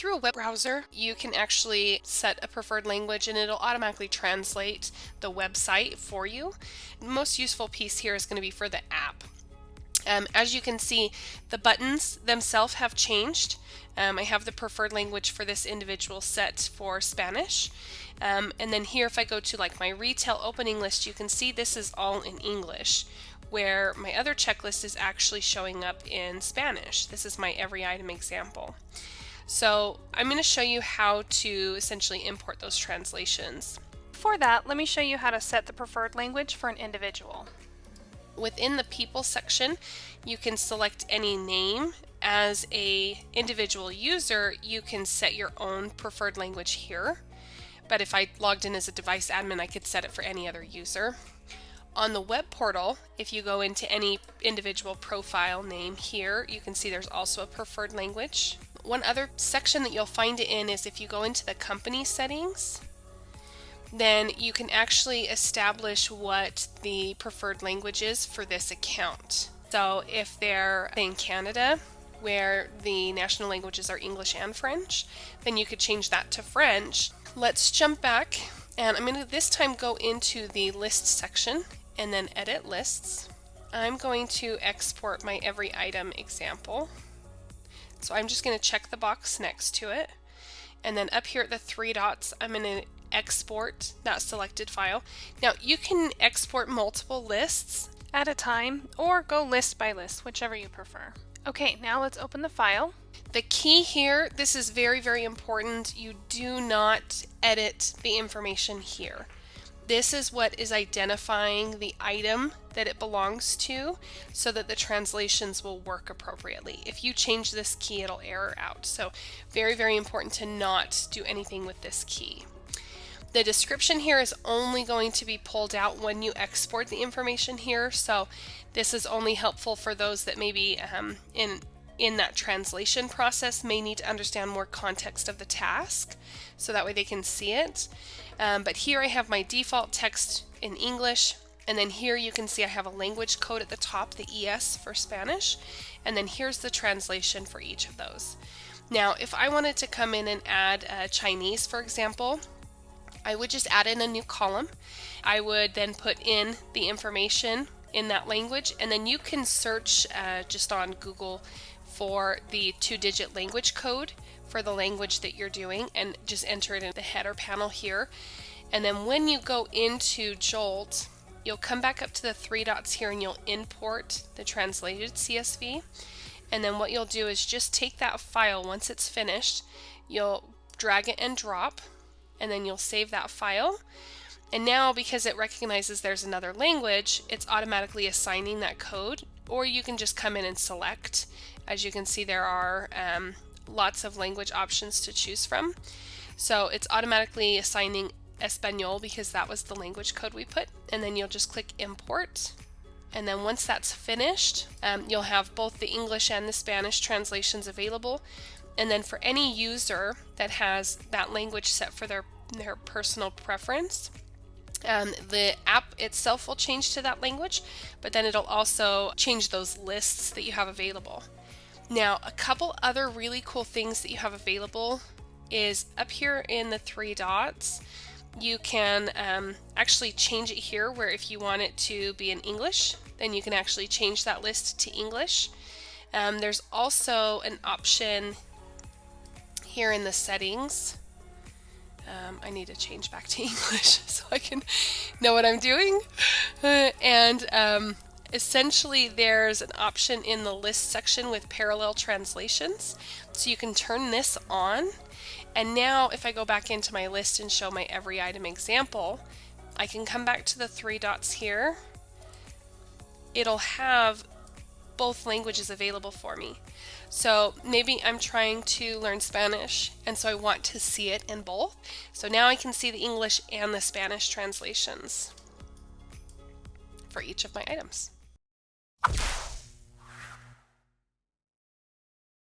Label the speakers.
Speaker 1: through a web browser, you can actually set a preferred language and it'll automatically translate the website for you. The most useful piece here is going to be for the app. As you can see, the buttons themselves have changed. I have the preferred language for this individual set for Spanish. And then here, if I go to like my retail opening list, you can see this is all in English, where my other checklist is actually showing up in Spanish. This is my every item example. So I'm going to show you how to essentially import those translations.
Speaker 2: Before that, let me show you how to set the preferred language for an individual.
Speaker 1: Within the people section, you can select any name. As a individual user, you can set your own preferred language here. But if I logged in as a device admin, I could set it for any other user. On the web portal, if you go into any individual profile name here, you can see there's also a preferred language. One other section that you'll find it in is if you go into the company settings, then you can actually establish what the preferred language is for this account. So if they're in Canada, where the national languages are English and French, then you could change that to French. Let's jump back, and I'm going to this time go into the list section and then edit lists. I'm going to export my every item example. So I'm just going to check the box next to it, and then up here at the three dots, I'm going to export that selected file. Now you can export multiple lists
Speaker 2: At a time, or go list by list, whichever you prefer. Okay, now let's open the file.
Speaker 1: The key here, this is very, very important, you do not edit the information here. This is what is identifying the item that it belongs to so that the translations will work appropriately. If you change this key, it'll error out. So very, very important to not do anything with this key. The description here is only going to be pulled out when you export the information here. So this is only helpful for those that maybe in that translation process may need to understand more context of the task, so that way they can see it. But here I have my default text in English, and then here you can see I have a language code at the top, the ES for Spanish, and then here's the translation for each of those. Now if I wanted to come in and add Chinese, for example, I would just add in a new column. I would then put in the information in that language, and then you can search just on Google for the 2-digit language code for the language that you're doing and just enter it in the header panel here. And then when you go into Jolt, you'll come back up to the three dots here and you'll import the translated CSV. And then what you'll do is just take that file once it's finished, you'll drag it and drop, and then you'll save that file. And now because it recognizes there's another language, it's automatically assigning that code, or you can just come in and select. As you can see, there are lots of language options to choose from. So it's automatically assigning Espanol because that was the language code we put, and then you'll just click import. And then once that's finished, you'll have both the English and the Spanish translations available. And then for any user that has that language set for their personal preference, the app itself will change to that language, but then it'll also change those lists that you have available. Now, a couple other really cool things that you have available is up here in the three dots. You can actually change it here, where if you want it to be in English, then you can actually change that list to English. There's also an option here in the settings. I need to change back to English so I can know what I'm doing. Essentially there's an option in the list section with parallel translations. So you can turn this on. And now if I go back into my list and show my every item example, I can come back to the three dots here. It'll have both languages available for me. So maybe I'm trying to learn Spanish, and so I want to see it in both. So now I can see the English and the Spanish translations for each of my items.